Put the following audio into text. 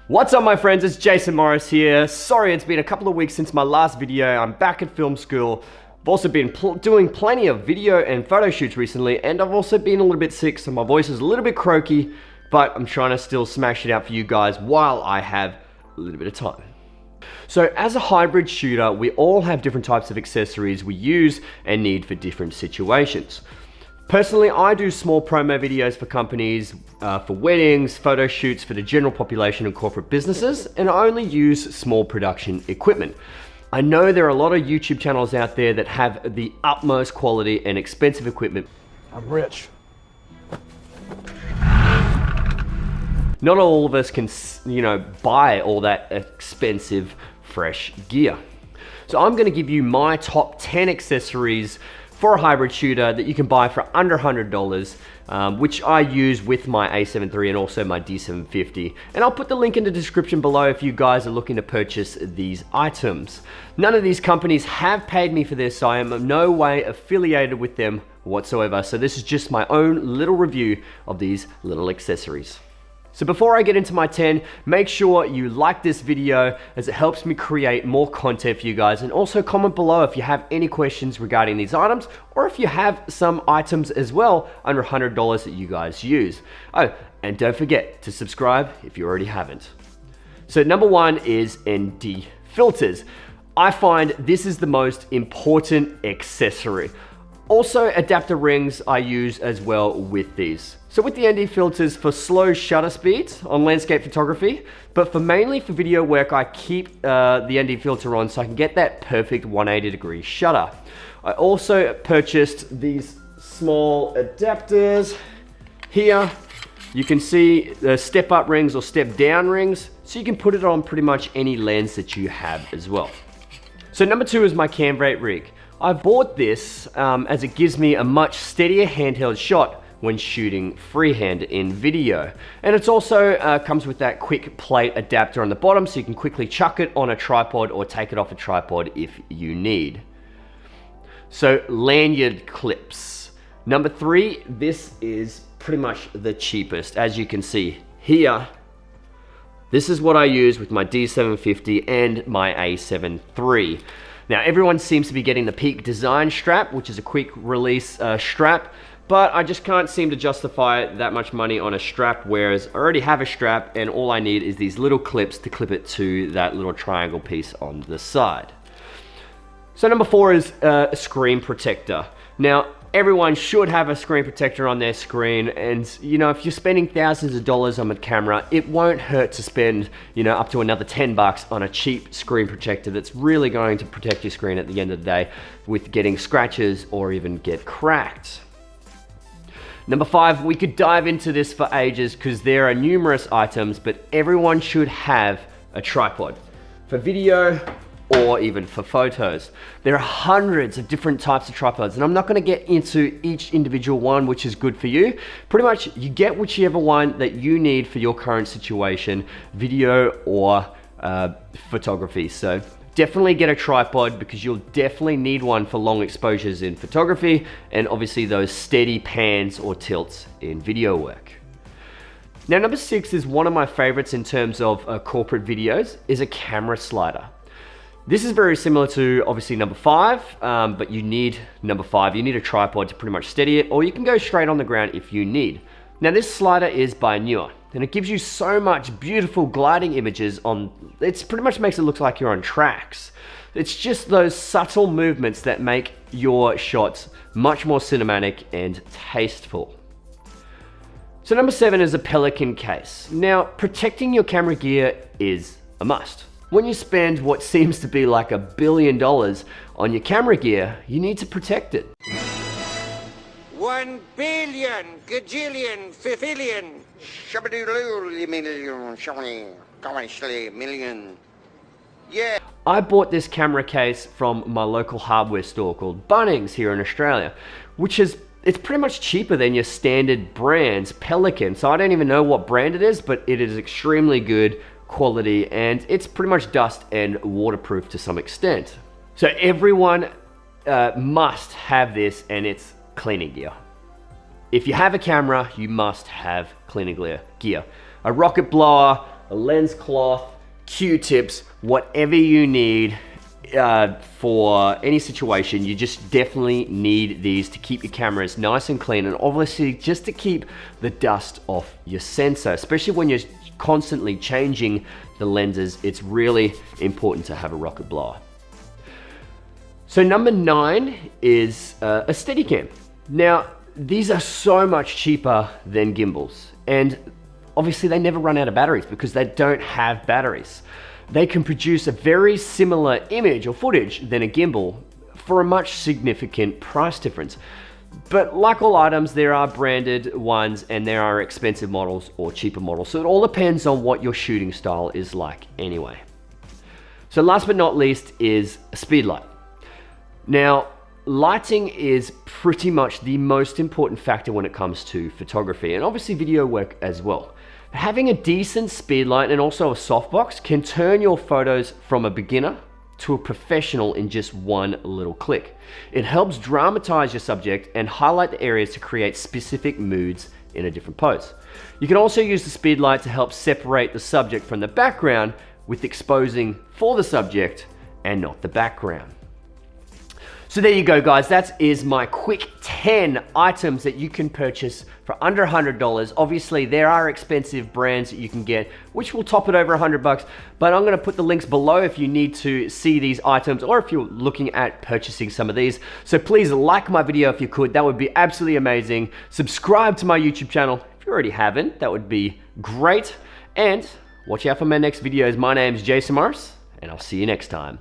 What's up my friends, it's Jason Morris here. Sorry it's been a couple of weeks since my last video. I'm back at film school. I've also been doing plenty of video and photo shoots recently, and I've also been a little bit sick, so my voice is a little bit croaky, but I'm trying to still smash it out for you guys while I have a little bit of time. So as a hybrid shooter, we all have different types of accessories we use and need for different situations. Personally, I do small promo videos for companies, for weddings, photo shoots for the general population and corporate businesses, and I only use small production equipment. I know there are a lot of YouTube channels out there that have the utmost quality and expensive equipment. I'm rich. Not all of us can, buy all that expensive, fresh gear. So I'm gonna give you my top 10 accessories for a hybrid shooter that you can buy for under $100, which I use with my A7 III and also my D750. And I'll put the link in the description below if you guys are looking to purchase these items. None of these companies have paid me for this, so I am in no way affiliated with them whatsoever. So this is just my own little review of these little accessories. So before I get into my 10, make sure you like this video as it helps me create more content for you guys, and also comment below if you have any questions regarding these items, or if you have some items as well under $100 that you guys use. Oh, and don't forget to subscribe if you already haven't. So number one is ND filters. I find this is the most important accessory. Also, adapter rings I use as well with these. So with the ND filters for slow shutter speeds on landscape photography, but mainly for video work, I keep the ND filter on so I can get that perfect 180-degree shutter. I also purchased these small adapters here. You can see the step up rings or step down rings, so you can put it on pretty much any lens that you have as well. So number two is my Cambrate rig. I bought this as it gives me a much steadier handheld shot when shooting freehand in video. And it's also comes with that quick plate adapter on the bottom, so you can quickly chuck it on a tripod or take it off a tripod if you need. So lanyard clips. Number three, this is pretty much the cheapest. As you can see here, this is what I use with my D750 and my A7 III. Now everyone seems to be getting the Peak Design strap, which is a quick release strap, but I just can't seem to justify that much money on a strap, whereas I already have a strap and all I need is these little clips to clip it to that little triangle piece on the side. So number four is a screen protector. Now everyone should have a screen protector on their screen, and if you're spending thousands of dollars on a camera, it won't hurt to spend up to another 10 bucks on a cheap screen protector that's really going to protect your screen at the end of the day with getting scratches or even get cracked. Number five, we could dive into this for ages because there are numerous items, but everyone should have a tripod for video or even for photos. There are hundreds of different types of tripods, and I'm not gonna get into each individual one, which is good for you. Pretty much you get whichever one that you need for your current situation, video or photography. So definitely get a tripod because you'll definitely need one for long exposures in photography, and obviously those steady pans or tilts in video work. Now number six is one of my favorites in terms of corporate videos, is a camera slider. This is very similar to obviously number five, but you need a tripod to pretty much steady it, or you can go straight on the ground if you need. Now this slider is by Newer, and it gives you so much beautiful gliding images it pretty much makes it look like you're on tracks. It's just those subtle movements that make your shots much more cinematic and tasteful. So number seven is a Pelican case. Now protecting your camera gear is a must. When you spend what seems to be like $1 billion on your camera gear, you need to protect it. 1 billion, gajillion, fifillion, million. Yeah. I bought this camera case from my local hardware store called Bunnings here in Australia, it's pretty much cheaper than your standard brands, Pelican. So I don't even know what brand it is, but it is extremely good quality, and it's pretty much dust and waterproof to some extent. So everyone must have this, and it's cleaning gear. If you have a camera, you must have cleaning gear. A rocket blower, a lens cloth, Q-tips, whatever you need for any situation. You just definitely need these to keep your cameras nice and clean, and obviously just to keep the dust off your sensor, especially when you're constantly changing the lenses. It's really important to have a rocket blower. So number 9 is a Steadicam. Now, these are so much cheaper than gimbals, and obviously they never run out of batteries because they don't have batteries. They can produce a very similar image or footage than a gimbal for a much significant price difference. But like all items, there are branded ones and there are expensive models or cheaper models. So it all depends on what your shooting style is like anyway. So last but not least is a Speedlite. Now, lighting is pretty much the most important factor when it comes to photography, and obviously video work as well. Having a decent Speedlite and also a softbox can turn your photos from a beginner to a professional in just one little click. It helps dramatize your subject and highlight the areas to create specific moods in a different pose. You can also use the Speedlite to help separate the subject from the background with exposing for the subject and not the background. So there you go, guys. That is my quick 10 items that you can purchase for under $100. Obviously, there are expensive brands that you can get, which will top it over $100, but I'm gonna put the links below if you need to see these items or if you're looking at purchasing some of these. So please like my video if you could. That would be absolutely amazing. Subscribe to my YouTube channel if you already haven't. That would be great. And watch out for my next videos. My name's Jason Morris, and I'll see you next time.